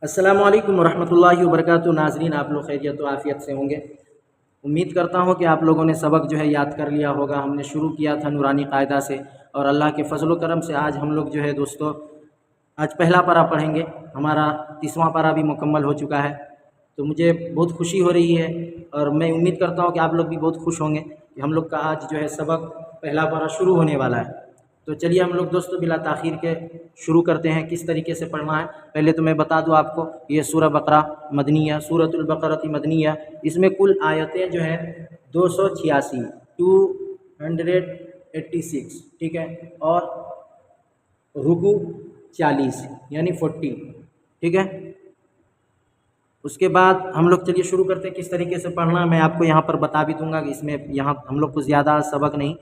अस्सलामु अलैकुम वरहमतुल्लाहि वबरकातुहू। नाज़रीन, आप लोग खैरियत व आफ़ियत से होंगे। उम्मीद करता हूँ कि आप लोगों ने सबक जो है याद कर लिया होगा। हमने शुरू किया था नूरानी कायदा से और अल्लाह के फजल व करम से आज हम लोग जो है दोस्तों आज पहला पारा पढ़ेंगे। हमारा 30वां पारा भी मुकम्मल हो चुका है, तो मुझे बहुत खुशी हो रही है और मैं उम्मीद करता हूँ कि आप लोग भी बहुत खुश होंगे कि हम लोग का आज जो है सबक पहला पारा शुरू होने वाला है। तो चलिए हम लोग दोस्तों बिला ताख़ीर के शुरू करते हैं। किस तरीके से पढ़ना है पहले तो मैं बता दूं आपको। ये सूरह बकरा मदनिया, सूरतुल बकरती मदनिया। इसमें कुल आयतें जो हैं 286 286, ठीक है, और रुकू 40 यानी 40, ठीक है। उसके बाद हम लोग चलिए शुरू करते हैं किस तरीके से पढ़ना है। मैं आपको यहाँ पर बता भी दूंगा कि इसमें यहाँ हम लोग को ज़्यादा सबक नहीं,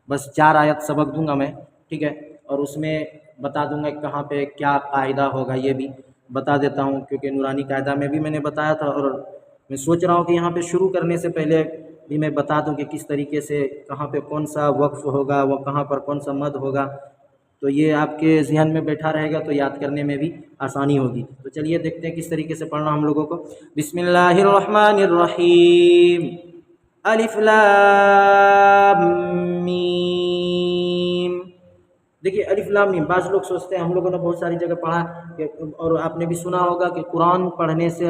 बस 4 आयत सबक दूंगा मैं, ठीक है। और उसमें बता दूंगा कहाँ पे क्या कायदा होगा, ये भी बता देता हूँ, क्योंकि नूरानी कायदा में भी मैंने बताया था और मैं सोच रहा हूँ कि यहाँ पे शुरू करने से पहले भी मैं बता दूँ कि किस तरीके से कहाँ पे कौन सा वक्फ होगा, वो कहाँ पर कौन सा मद होगा, तो ये आपके ज़हन में बैठा रहेगा तो याद करने में भी आसानी होगी। तो चलिए देखते हैं किस तरीके से पढ़ना हम लोगों को। बिस्मिल्लाहिर्रहमानिर्रहीम, अलिफ लाम मीम। देखिए अलिफ लाम मीम, बाज़ लोग सोचते हैं, हम लोगों ने बहुत सारी जगह पढ़ा और आपने भी सुना होगा कि कुरान पढ़ने से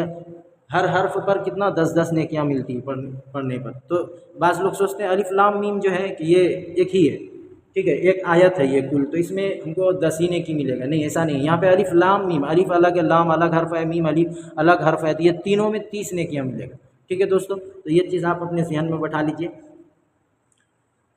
हर हर्फ पर कितना 10-10 नेकियां मिलती है पढ़ने पर। तो बाज़ लोग सोचते हैं अलिफ लाम मीम जो है कि ये एक ही है, ठीक है, एक आयत है ये कुल, तो इसमें हमको 10 ही नेकी मिलेगा। नहीं, ऐसा नहीं। यहाँ पे अलिफ लाम मीम, अलिफ अलग है, लाम अलग हर्फ है, मीम अलिफ अलग हर्फ है, तो ये तीनों में 30 नेकियां मिलेगा, ठीक है दोस्तों। तो ये चीज़ आप अपने ज़हन में बैठा लीजिए।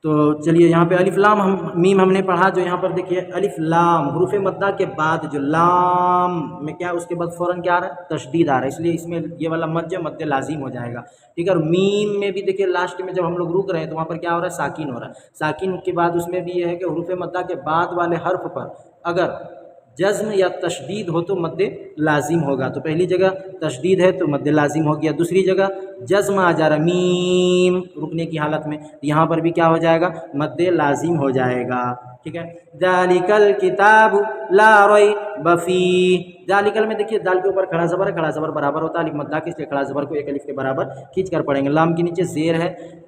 तो चलिए यहाँ पे अलिफ लाम मीम हमने पढ़ा। जो यहाँ पर देखिए अलिफ लाम हुरूफ मद्दा के बाद जो लाम में क्या है, उसके बाद फ़ौरन क्या आ रहा है, तशदीद आ रहा है, इसलिए इसमें ये वाला मद जो मद्दे लाजिम हो जाएगा, ठीक है। और मीम में भी देखिए लास्ट में जब हम लोग रुक रहे हैं तो वहाँ पर क्या हो रहा है, साकिन हो रहा है। साकिन के बाद उसमें भी ये है कि हुरूफ मद्दा के बाद वाले हर्फ पर अगर जज़्म या तशदीद हो तो मद्दे लाजिम होगा। तो पहली जगह तशदीद है तो मद्दे लाजिम हो गया, दूसरी जगह जज़्म आ जा रहा मीम रुकने की हालत में, यहाँ पर भी क्या हो जाएगा, मद्दे लाजिम हो जाएगा, ठीक है। ज़ालिकल किताब ला रैब फीह। ज़ालिकल में देखिए दाल के ऊपर खड़ा ज़बर है, खड़ा ज़बर बराबर होता है अलिफ मद्दा के, इसलिए खड़ा ज़बर को एक अलिफ के बराबर खींच कर पढ़ेंगे। लाम के नीचे ज़ेर है,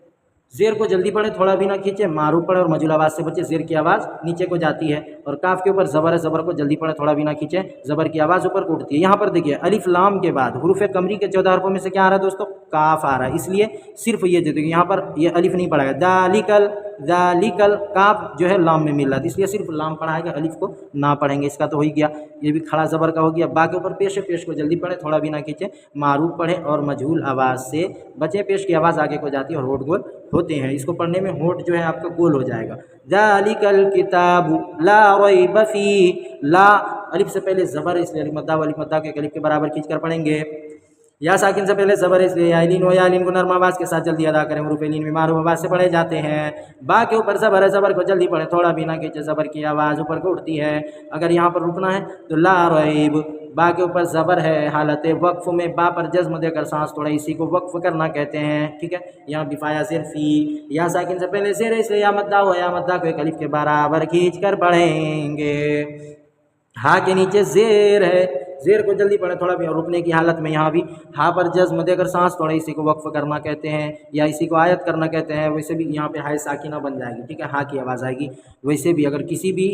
ज़ेर को जल्दी पढ़े, थोड़ा भी ना खींचे, मारूफ पढ़े और मजूल आवाज़ से बचे, ज़ेर की आवाज़ नीचे को जाती है। और काफ के ऊपर ज़बर है, ज़बर को जल्दी पढ़े, थोड़ा भी ना खींचे, ज़बर की आवाज़ ऊपर को उठती है। यहाँ पर देखिए अलिफ लाम के बाद हुरूफ कमरी के 14 हरफों में से क्या आ रहा है दोस्तों, काफ आ रहा है, इसलिए सिर्फ ये देखिए यहाँ पर ये अलिफ नहीं पढ़ाएगा। दालिकल, दालिकल काफ जो है लाम में मिल रहा है, इसलिए सिर्फ लाम पढ़ाएगा, अलिफ को ना पढ़ेंगे। इसका तो हो ही गया, ये भी खड़ा ज़बर का हो गया। बा के ऊपर पेश है, पेश को जल्दी पढ़े, थोड़ा भी ना खींचे, मारूफ पढ़े और मजहूल आवाज़ से बचे। पेश की आवाज़ आगे को जाती है और होठ गोल होते हैं, इसको पढ़ने में होठ जो है आपका गोल हो जाएगा। ज़ालिकल किताबु ला रैब फीह, ला अलिफ से पहले ज़बर है इसलिए अलिफ मद्दा के अलिफ के बराबर खींच कर पढ़ेंगे। या साकिन से पहले ज़बर है इसलिए यालीन व यालीन को नर्म आवाज़ के साथ जल्दी अदा करें, हुरूफ लीन में मारूफ आवाज़ से पढ़े जाते हैं। बा के ऊपर ज़बर है, ज़बर को जल्दी पढ़े, थोड़ा भी ना खींचे, ज़बर की आवाज़ ऊपर को उठती है। अगर यहाँ पर रुकना है तो ला रैब, बा के ऊपर ज़बर है, हालत वक्फ में बा पर जज़्म देकर सांस थोड़ा, इसी को वक्फ करना कहते हैं, ठीक है। यहाँ बिफाया ज़ेर फी, या साकिन से पहले ज़ेर है इसलिए या मद्दा हो, या मद्दा को एक अलिफ के बराबर खींच कर पढ़ेंगे। हा के नीचे ज़ेर है, ज़ेर को जल्दी पढ़े, थोड़ा भी, और रुकने की हालत में यहाँ भी हा पर जज़्म देकर सांस थोड़ा, इसी को वक्फ करना कहते हैं या इसी को आयत करना कहते हैं। वैसे भी यहाँ पे हाय साकिना बन जाएगी, ठीक है, हा की आवाज़ आएगी। वैसे भी अगर किसी भी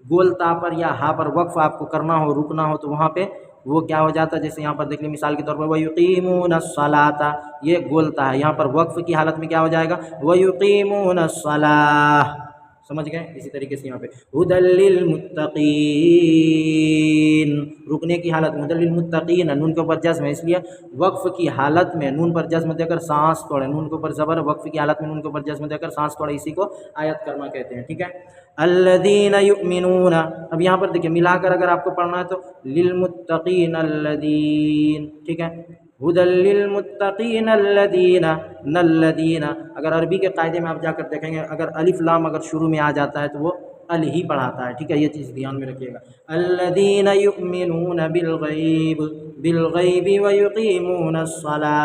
गोल ता पर या हा पर वक्फ आपको करना हो, रुकना हो, तो वहाँ पे वो क्या हो जाता है, जैसे यहाँ पर देख लीजिए मिसाल के तौर पर वयुकीमूनस्सलाता, ये गोलता है, यहाँ पर वक्फ की हालत में क्या हो जाएगा, वयुकीमूनस्सलाह, समझ गए। इसी तरीके से यहाँ पे हुदल लिल मुत्तकीन, रुकने की हालत में हुदल लिल मुत्तकीन, नून के ऊपर जज़्म है इसलिए वक्फ की हालत में नून पर जज़्म देकर सांस तोड़े, नून के ऊपर ज़बर, वक्फ की हालत में नून के ऊपर जज़्म देकर सांस तोड़े, इसी को आयत करना कहते हैं, ठीक है। अल्लज़ीना युमिनून, अब यहाँ पर देखिए मिलाकर अगर आपको पढ़ना है तो लिल मुत्तकीन अल्लज़ीन, ठीक है, हुदल लिल मुत्तकीन अल्लज़ीना नल्लज़ीना। अगर अरबी के कायदे में आप जाकर देखेंगे, अगर अलिफ लाम अगर शुरू में आ जाता है तो वो अल ही पढ़ाता है, ठीक है, ये चीज़ ध्यान में रखिएगा। अल्लज़ीना युमिनून बिल गैब व युकीमूनस्सलाह,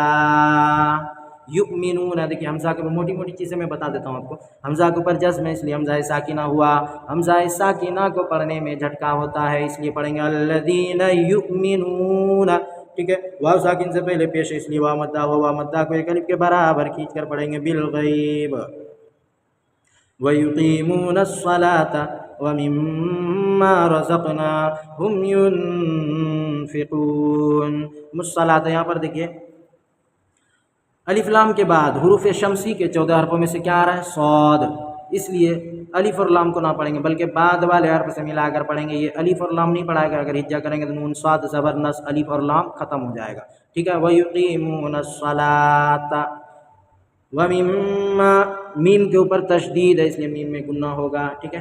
युमिनून। देखिए हमजा के मोटी मोटी चीज़ें मैं बता देता हूँ आपको। हमजा के ऊपर जज्म है इसलिए हमजा साकिना हुआ। हमजा साकिना को पढ़ने में झटका होता है इसलिए पढ़ेंगे अल्लज़ीना युमिनून। ठीक है, वाव साकिन से पहले पेश है इसलिए वाव मद्दा हुआ। वाव मद्दा को एक अलिफ के बराबर खींच कर पढ़ेंगे बिल गैब। व युकीमून अस्सलाता व मिम्मा रज़क़नाहुम युनफ़िक़ून। मुस्सलात यहाँ पर देखिए अलिफ लाम के बाद हुरूफ शमसी के 14 हरफों में से क्या आ रहा है? सौद। इसलिए अलिफ और लाम को ना पढ़ेंगे बल्कि बाद वाले हर्फ से मिलाकर पढ़ेंगे। ये अलिफ और लाम नहीं पढ़ाएगा, अगर हिज्जा करेंगे तो नून स्वाद ज़बर नस अलिफ और लाम खत्म हो जाएगा। ठीक है, वयुकीमून अस्सलाता व मिम्मा, मीम के ऊपर तशदीद है इसलिए मीम में गुन्ना होगा। ठीक है,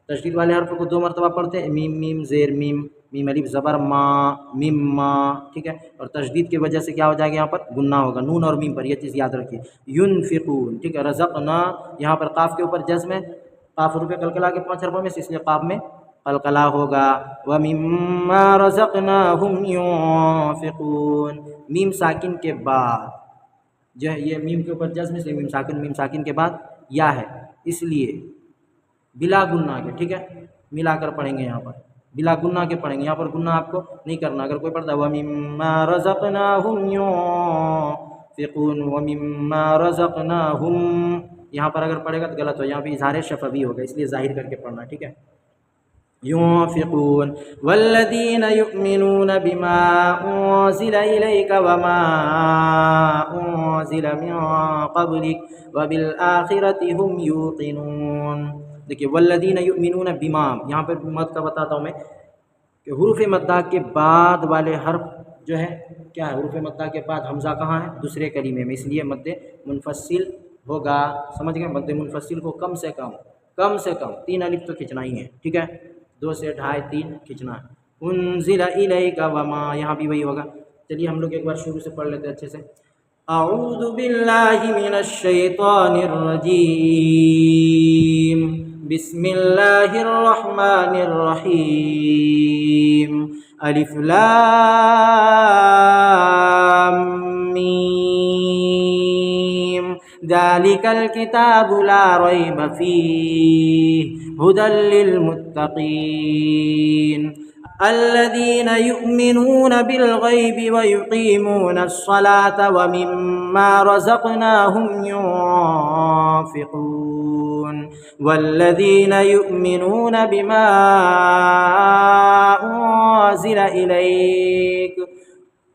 तशदीद वाले हर्फ को 2 मरतबा पढ़ते हैं, मीम मीम ज़ेर मीम, मीम अलिफ ज़बर मा मिम मा। ठीक है, और तशदीद की वजह से क्या हो जाएगा? यहाँ पर गुन्ना होगा नून और मीम पर, यह चीज़ याद रखिए। युनफ़िक़ून। ठीक है, रज़क़ना यहाँ पर काफ के ऊपर जज़्म है, काफ रूपे कलकला के 5 हरफों में से इसलिए काफ में कलकला होगा। व मिम्मा रज़क़नाहुम युनफ़िक़ून। मीम साकिन के बाद जो है, ये मीम के ऊपर जज़्म से मीम साकिन के बाद या है इसलिए बिला गुन्ना के, ठीक है, मिलाकर पढ़ेंगे। यहाँ पर बिला गुन्ना के पढ़ेंगे, यहाँ पर गुन्ना आपको नहीं करना। अगर कोई पढ़ता है व मिम्मा रज़क़नाहुम युनफ़िक़ून, व मिम्मा रज़क़नाहुम, यहाँ पर अगर पढ़ेगा तो गलत हो, यहाँ पे इज़हार शफ़वी होगा इसलिए ज़ाहिर करके पढ़ना। ठीक है, युनफ़िक़ून। वल्लज़ीना युमिनून बिमा उन्ज़िला इलैका वमा उन्ज़िला मिन क़ब्लिक व बिल आखिरति हुम यूक़िनून। देखिए वल्लज़ीना युमिनून बिमा, यहाँ पर मद का बताता हूँ मैं कि हुरूफ मद्दा के बाद वाले हर्फ जो है क्या है? हुरूफ मद्दा के बाद हमज़ा कहाँ है? दूसरे कलीमे में, इसलिए मद्दे मुनफ़स्सिल होगा। समझ गए? मद्दे मुनफ़स्सिल को कम से कम 3 अलिफ तो खिंचना ही है। ठीक है, 2 से 2.5 3 खिंचना है। उन्ज़िला इलैका वमा, यहाँ भी वही होगा। चलिए हम लोग एक बार शुरू से पढ़ लेते हैं अच्छे से। अऊज़ु बिल्लाहि मिनश शैतानिर रजीम, बिस्मिल्लाहिर रहमानिर रहीम। अलिफ लाम मीम, ज़ालिकल किताबु ला रैब फ़ीहि हुदल लिल मुत्तक़ीन अल्लज़ीना युमिनून बिल गैबि व युक़ीमून अस्सलाता व मिम्मा रज़क़नाहुम युनफ़िक़ून। वल्लज़ीना युमिनून बिमा उन्ज़िला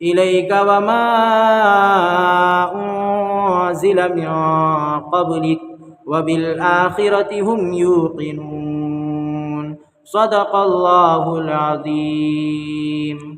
इलैका वमा उन्ज़िला मिन क़ब्लिक व बिल आखिरति हुम यूक़िनून। सदक़ल्लाहुल अज़ीम।